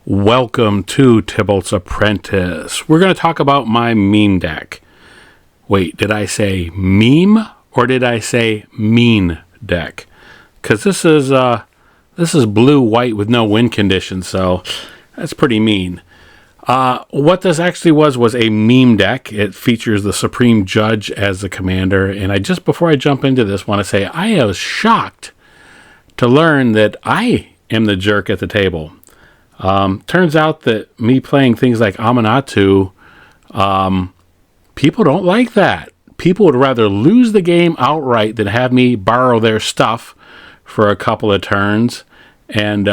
Welcome to Tibalt's Apprentice. We're going to talk about my meme deck. Wait, did I say meme or did I say mean deck? Because this is blue-white with no win conditions, so that's pretty mean. What this actually was a meme deck. It features the Supreme Judge as the commander, and before I jump into this, want to say I was shocked to learn that I am the jerk at the table. Turns out that me playing things like Amanatu, people don't like that. People would rather lose the game outright than have me borrow their stuff for a couple of turns. And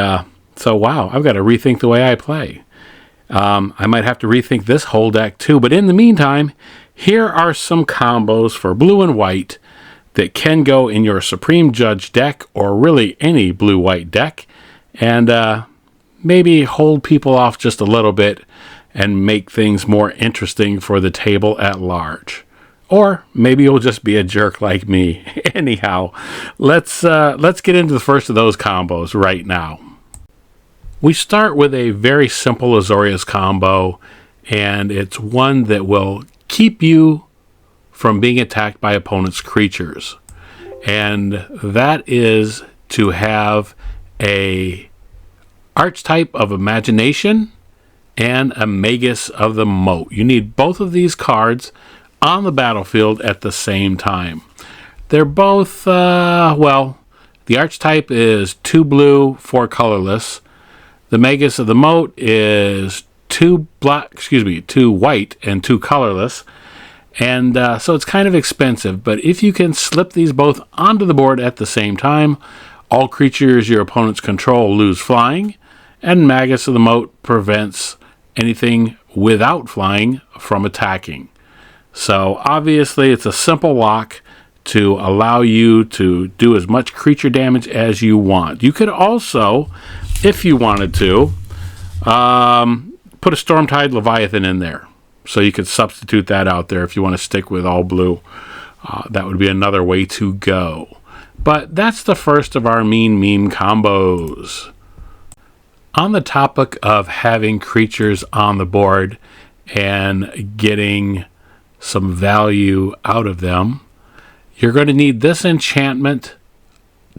so, wow, I've got to rethink the way I play. I might have to rethink this whole deck too. But in the meantime, here are some combos for blue and white that can go in your Supreme Judge deck or really any blue-white deck. And maybe hold people off just a little bit and make things more interesting for the table at large. Or maybe you'll just be a jerk like me. Anyhow, let's get into the first of those combos right now. We start with a very simple Azorius combo, and it's one that will keep you from being attacked by opponent's creatures. And that is to have a Archetype of Imagination and a Magus of the Moat. You need both of these cards on the battlefield at the same time. They're both, the Archetype is 2 blue, 4 colorless. The Magus of the Moat is 2 white and 2 colorless. And so it's kind of expensive, but if you can slip these both onto the board at the same time, all creatures your opponents control lose flying, and Magus of the Moat prevents anything without flying from attacking. So obviously it's a simple lock to allow you to do as much creature damage as you want. You could also, if you wanted to, put a Stormtide Leviathan in there. So you could substitute that out there if you want to stick with all blue. That would be another way to go. But that's the first of our mean meme combos. On the topic of having creatures on the board and getting some value out of them, you're going to need this enchantment,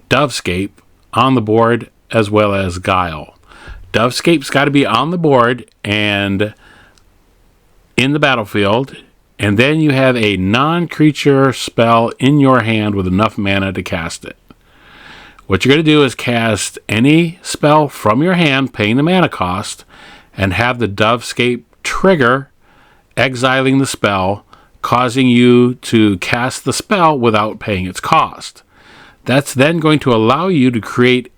Dovescape, on the board as well as Guile. Dovescape's got to be on the board and in the battlefield, and then you have a non-creature spell in your hand with enough mana to cast it. What you're going to do is cast any spell from your hand, paying the mana cost, and have the Dovescape trigger, exiling the spell, causing you to cast the spell without paying its cost. That's then going to allow you to create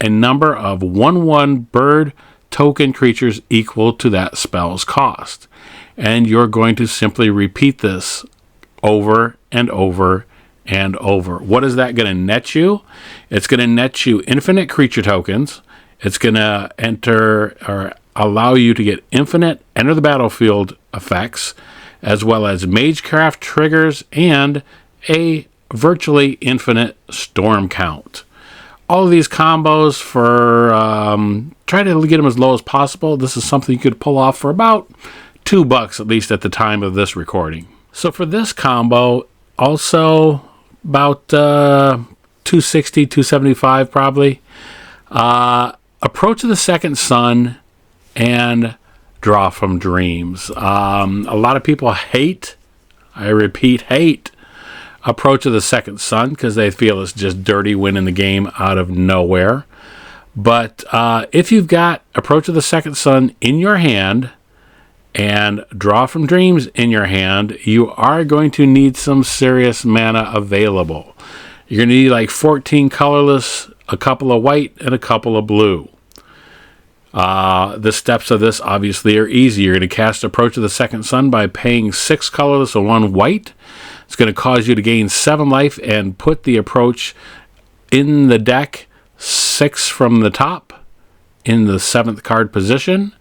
a number of 1/1 bird token creatures equal to that spell's cost. And you're going to simply repeat this over and over and over. What is that going to net you? It's going to net you infinite creature tokens. It's going to enter or allow you to get infinite enter the battlefield effects, as well as Magecraft triggers and a virtually infinite storm count. All of these combos for try to get them as low as possible. This is something you could pull off for about $2 at least at the time of this recording. So for this combo, also about $260, $275 probably. Approach of the Second Sun and Draw from Dreams. A lot of people hate, I repeat, hate Approach of the Second Sun because they feel it's just dirty winning the game out of nowhere. But if you've got Approach of the Second Sun in your hand and Draw from Dreams in your hand, you are going to need some serious mana available. You're going to need like 14 colorless, a couple of white, and a couple of blue. The steps of this obviously are easy. You're going to cast Approach of the Second Sun by paying 6 colorless and 1 white. It's going to cause you to gain 7 life and put the approach in the deck 6 from the top in the 7th card position.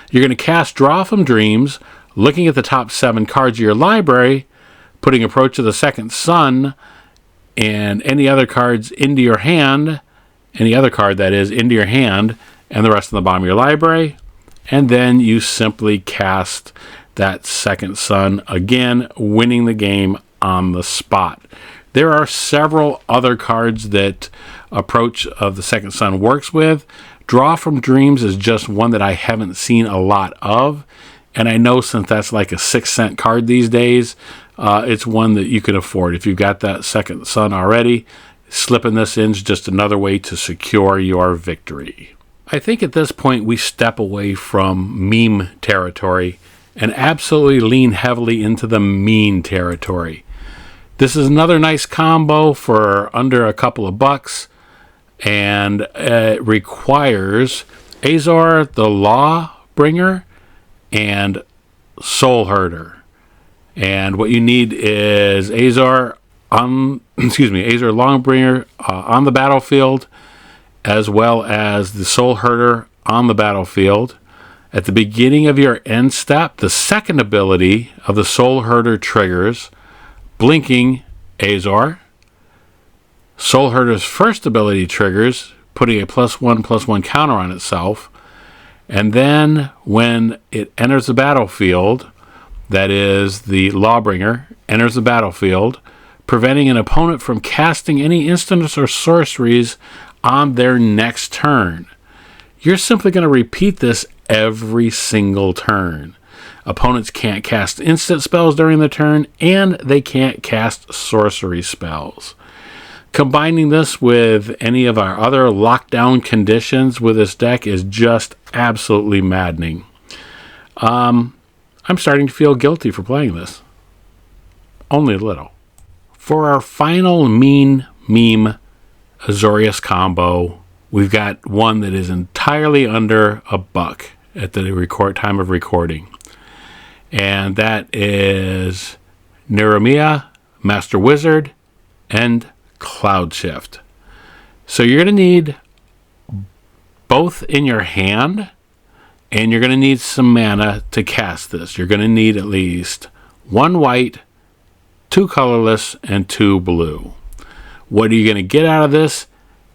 You're going to cast Draw from Dreams, looking at the top 7 cards of your library, putting Approach of the Second Sun and any other cards into your hand, any other card that is, into your hand and the rest in the bottom of your library. And then you simply cast that Second Sun, again, winning the game on the spot. There are several other cards that Approach of the Second Sun works with. Draw from Dreams is just one that I haven't seen a lot of. And I know since that's like a 6-cent card these days, it's one that you can afford. If you've got that Second Sun already, slipping this in is just another way to secure your victory. I think at this point we step away from meme territory and absolutely lean heavily into the mean territory. This is another nice combo for under a couple of bucks, and it requires Azor the Lawbringer and Soul Herder. And what you need is Azor Lawbringer on the battlefield, as well as the Soul Herder on the battlefield. At the beginning of your end step, the second ability of the Soul Herder triggers, blinking Azor. Soul Herder's first ability triggers, putting a +1/+1 counter on itself. And then when it enters the battlefield, that is, the Lawbringer enters the battlefield, preventing an opponent from casting any instants or sorceries on their next turn. You're simply going to repeat this every single turn. Opponents can't cast instant spells during the turn, and they can't cast sorcery spells. Combining this with any of our other lockdown conditions with this deck is just absolutely maddening. I'm starting to feel guilty for playing this. Only a little. For our final mean meme Azorius combo, we've got one that is entirely under a buck at the time of recording. And that is Neremia, Master Wizard, and Cloud Shift. So you're going to need both in your hand, and you're going to need some mana to cast this. You're going to need at least 1 white, 2 colorless, and 2 blue. What are you going to get out of this?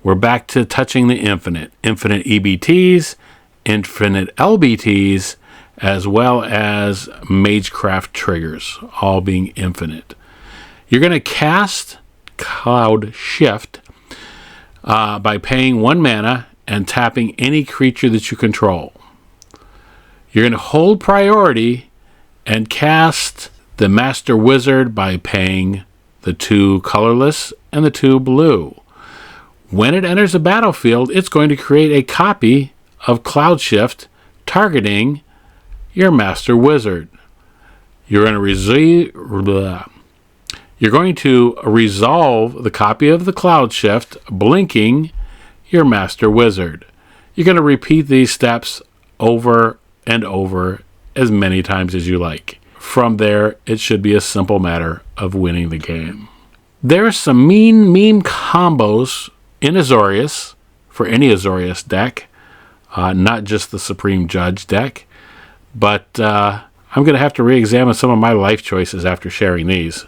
We're back to touching the infinite. Infinite EBTs, infinite LBTs, as well as Magecraft triggers, all being infinite. You're going to cast Cloud Shift by paying 1 mana and tapping any creature that you control. You're going to hold priority and cast the Master Wizard by paying the 2 colorless and the 2 blue. When it enters the battlefield, it's going to create a copy of Cloud Shift targeting your Master Wizard. You're going to resolve the copy of the Cloud Shift, blinking your Master Wizard. You're going to repeat these steps over and over as many times as you like. From there, it should be a simple matter of winning the game. There are some mean meme combos in Azorius for any Azorius deck, not just the Supreme Judge deck, but I'm going to have to re-examine some of my life choices after sharing these.